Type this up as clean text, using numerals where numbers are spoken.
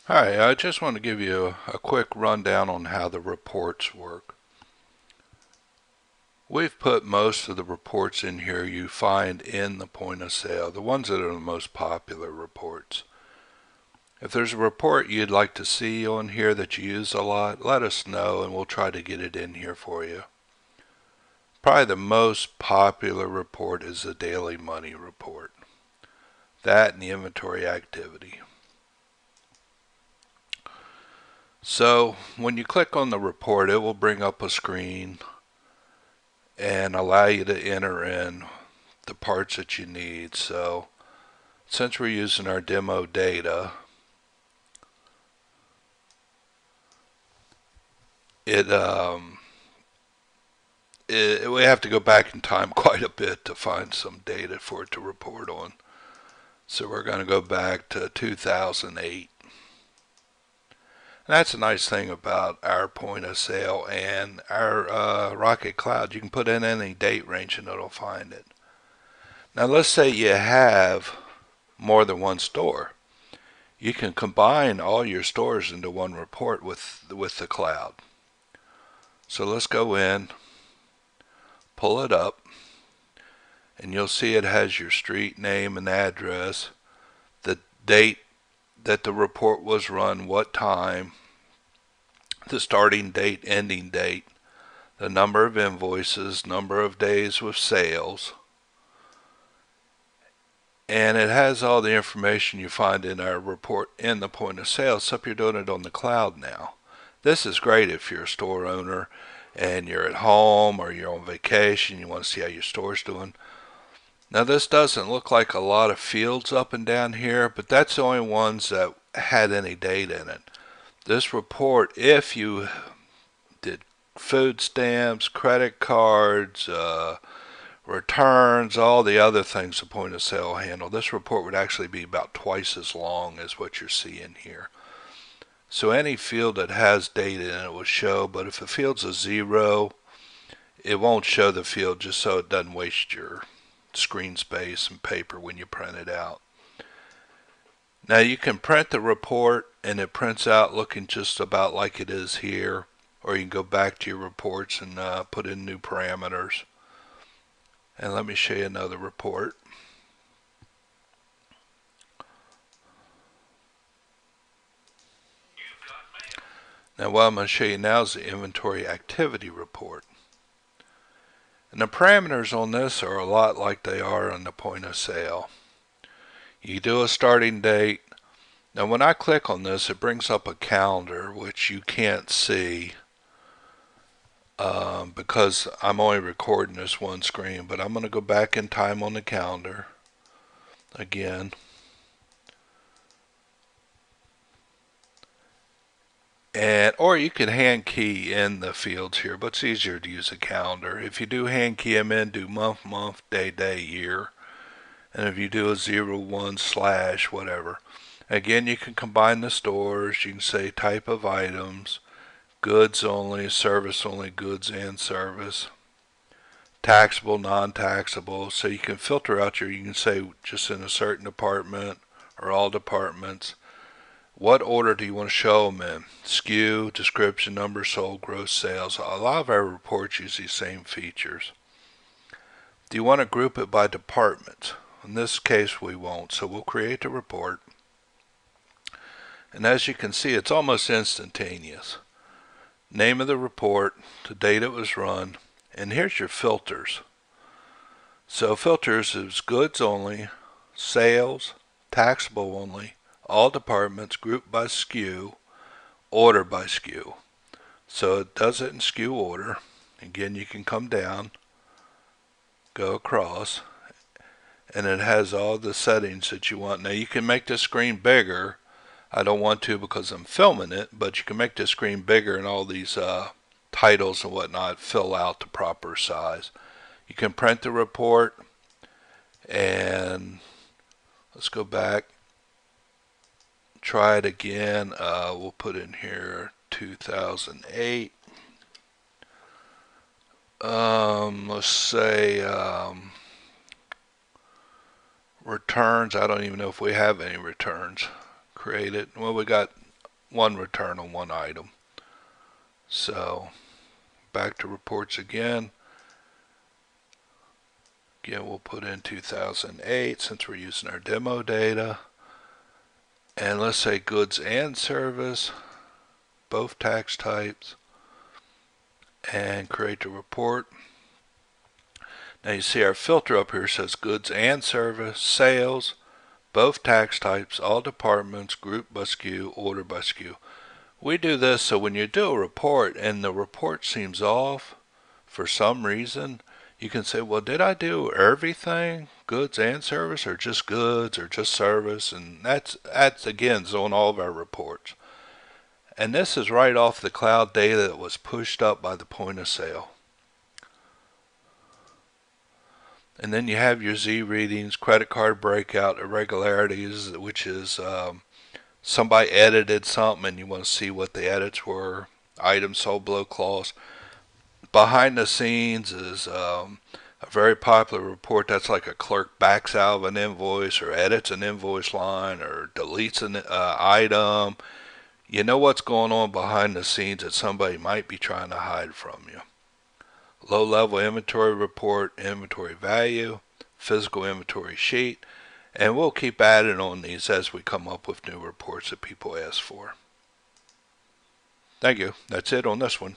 Hi, I just want to give you a quick rundown on how the reports work. We've put most of the reports in here you find in the point of sale, the ones that are the most popular reports. If there's a report you'd like to see on here that you use a lot, let us know and we'll try to get it in here for you. Probably the most popular report is the daily money report. That and the inventory activity. So when you click on the report, it will bring up a screen and allow you to enter in the parts that you need. So since we're using our demo data, it, we have to go back in time quite a bit to find some data for it to report on. So we're going to go back to 2008. And that's a nice thing about our point of sale and our Rocket Cloud. You can put in any date range and it'll find it. Now let's say you have more than one store. You can combine all your stores into one report with the cloud. So let's go in, pull it up, and you'll see it has your street name and address, the date that the report was run, what time, the starting date, ending date, the number of invoices, number of days with sales, and it has all the information you find in our report in the point of sale, except you're doing it on the cloud now. This is great if you're a store owner and you're at home or you're on vacation, you want to see how your store's doing. Now this doesn't look like a lot of fields up and down here, but that's the only ones that had any data in it. This report, if you did food stamps, credit cards, returns, all the other things the point of sale handle, this report would actually be about twice as long as what you're seeing here. So any field that has data in it will show, but if a field's a zero, it won't show the field just so it doesn't waste your screen space and paper when you print it out. Now you can print the report and it prints out looking just about like it is here, or you can go back to your reports and put in new parameters. And let me show you another report. Now what I'm going to show you now is the inventory activity report. And the parameters on this are a lot like they are on the point of sale. You do a starting date. Now when I click on this, it brings up a calendar, which you can't see because I'm only recording this one screen, but I'm going to go back in time on the calendar again. Or you can hand key in the fields here, but it's easier to use a calendar. If you do hand key them in, do month, month, day, day, year. And if you do a 0, 1, slash, whatever. Again, you can combine the stores. You can say type of items, goods only, service only, goods and service, taxable, non-taxable. So you can filter out you can say just in a certain department or all departments. What order do you want to show them in? SKU, description, number sold, gross sales. A lot of our reports use these same features. Do you want to group it by department? In this case, we won't, so we'll create a report. And as you can see, it's almost instantaneous. Name of the report, the date it was run, and here's your filters. So filters is goods only, sales, taxable only, all departments, grouped by SKU, order by SKU. So it does it in SKU order. Again, you can come down, go across, and it has all the settings that you want. Now you can make this screen bigger. I don't want to because I'm filming it, but you can make this screen bigger and all these titles and whatnot fill out the proper size. You can print the report, and let's go back. Try it again. We'll put in here 2008. Let's say returns. I don't even know if we have any returns created. Well, we got one return on one item. So back to reports again. Again, we'll put in 2008 since we're using our demo data. And let's say goods and service, both tax types, and create the report. Now you see our filter up here says goods and service, sales, both tax types, all departments, group by SKU, order by SKU. We do this so when you do a report and the report seems off for some reason, you can say, well, did I do everything, goods and service, or just goods, or just service? And that's again on all of our reports. And this is right off the cloud data that was pushed up by the point of sale. And then you have your Z readings, credit card breakout, irregularities, which is somebody edited something and you want to see what the edits were, items sold below cost. Behind the scenes is a very popular report. That's like a clerk backs out of an invoice or edits an invoice line or deletes an item. You know what's going on behind the scenes that somebody might be trying to hide from you. Low level inventory report, inventory value, physical inventory sheet, and we'll keep adding on these as we come up with new reports that people ask for. Thank you. That's it on this one.